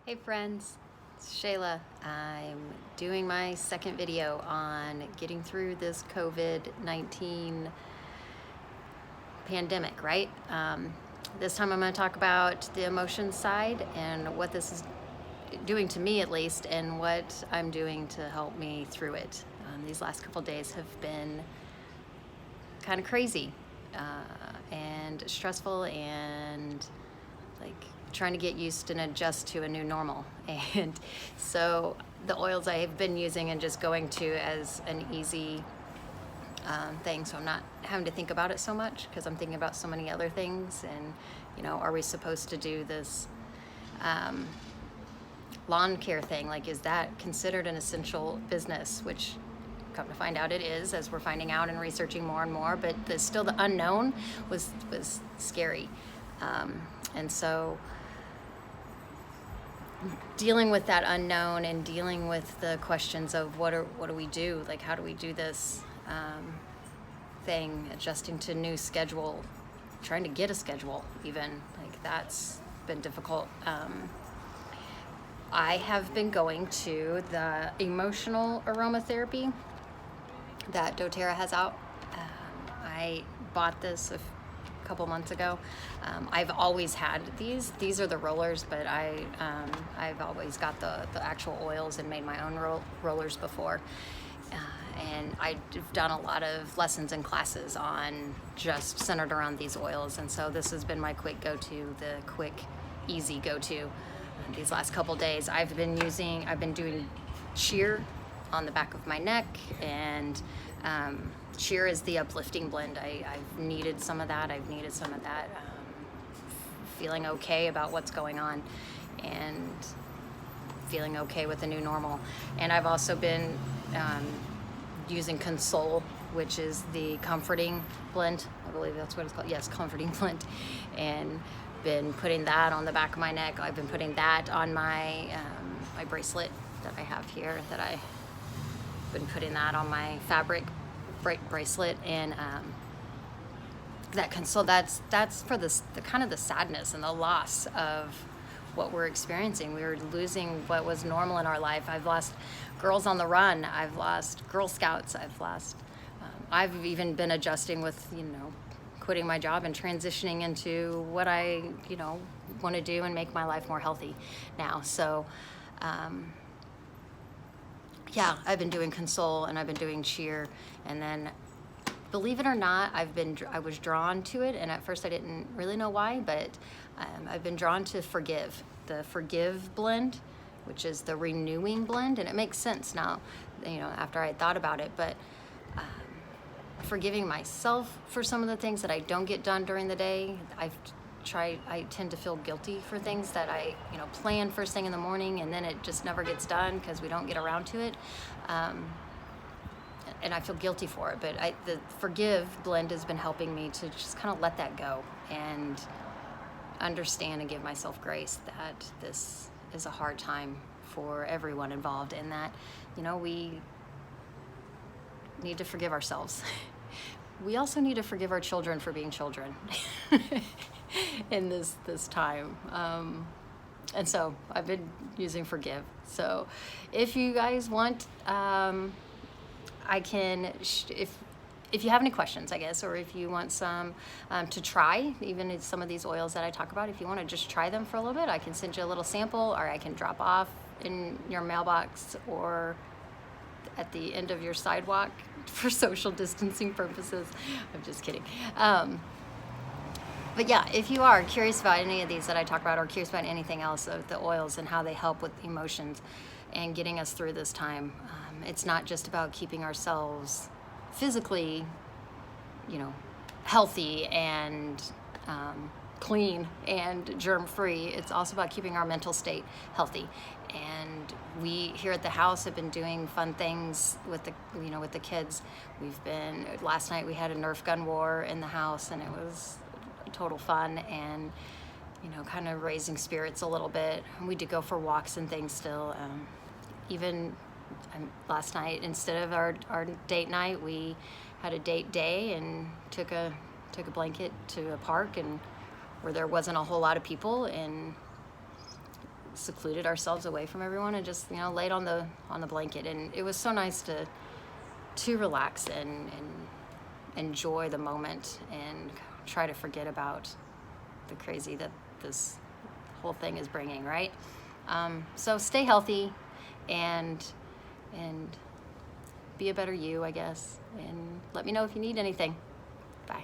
Hey friends, it's Shayla. I'm doing my second video on getting through this COVID-19 pandemic, right? This time I'm going to talk about the emotion side and what this is doing to me at least, and what I'm doing to help me through it. These last couple days have been kind of crazy and stressful, and like trying to get used and adjust to a new normal. And so the oils I have been using and just going to as an easy thing, so I'm not having to think about it so much, because I'm thinking about so many other things. And are we supposed to do this lawn care thing? Like, is that considered an essential business? Which, come to find out, it is, as we're finding out and researching more and more. But still the unknown was scary. And so dealing with that unknown and dealing with the questions of what do we do? Like, how do we do this thing, adjusting to new schedule, trying to get a schedule even, like that's been difficult. I have been going to the emotional aromatherapy that doTERRA has out. I bought this a couple months ago. I've always had these. These are the rollers, but I've always got the actual oils and made my own rollers before. And I've done a lot of lessons and classes on just centered around these oils. And so this has been my quick go-to, the quick, easy go-to. These last couple days I've been doing sheer on the back of my neck, and sheer is the uplifting blend. I've needed some of that. Feeling okay about what's going on and feeling okay with the new normal. And I've also been using Console, which is the comforting blend. I believe that's what it's called. Yes, comforting blend. And been putting that on the back of my neck. I've been putting that on my my bracelet that I have here, that I've been putting that on my fabric bracelet. And that Console, that's for the kind of the sadness and the loss of what we're experiencing. We were losing what was normal in our life. I've lost Girls on the Run. I've lost Girl Scouts. I've even been adjusting with, quitting my job and transitioning into what I, want to do and make my life more healthy now. So, yeah, I've been doing Console and I've been doing sheer. And then, believe it or not, I was drawn to it, and at first I didn't really know why, but I've been drawn to Forgive, the Forgive blend, which is the renewing blend. And it makes sense now, after I had thought about it. But forgiving myself for some of the things that I don't get done during the day. I tend to feel guilty for things that I, plan first thing in the morning, and then it just never gets done because we don't get around to it. And I feel guilty for it. But the Forgive blend has been helping me to just kind of let that go and understand and give myself grace that this is a hard time for everyone involved, and that, we need to forgive ourselves. We also need to forgive our children for being children in this time. And so I've been using Forgive. So if you guys want, I can, if you have any questions, I guess, or if you want some to try, even some of these oils that I talk about, if you want to just try them for a little bit, I can send you a little sample, or I can drop off in your mailbox or at the end of your sidewalk for social distancing purposes. I'm just kidding. But yeah, if you are curious about any of these that I talk about, or curious about anything else of the oils and how they help with emotions and getting us through this time, it's not just about keeping ourselves physically, healthy and clean and germ-free. It's also about keeping our mental state healthy. And we here at the house have been doing fun things with the kids. Last night we had a Nerf gun war in the house, and it was total fun, and kind of raising spirits a little bit. We did go for walks and things still. Even last night, instead of our date night, we had a date day and took a blanket to a park, and where there wasn't a whole lot of people, and secluded ourselves away from everyone and just, you know, laid on the blanket. And it was so nice to relax and enjoy the moment and try to forget about the crazy that this whole thing is bringing, right? So stay healthy and be a better you, I guess. And let me know if you need anything. Bye.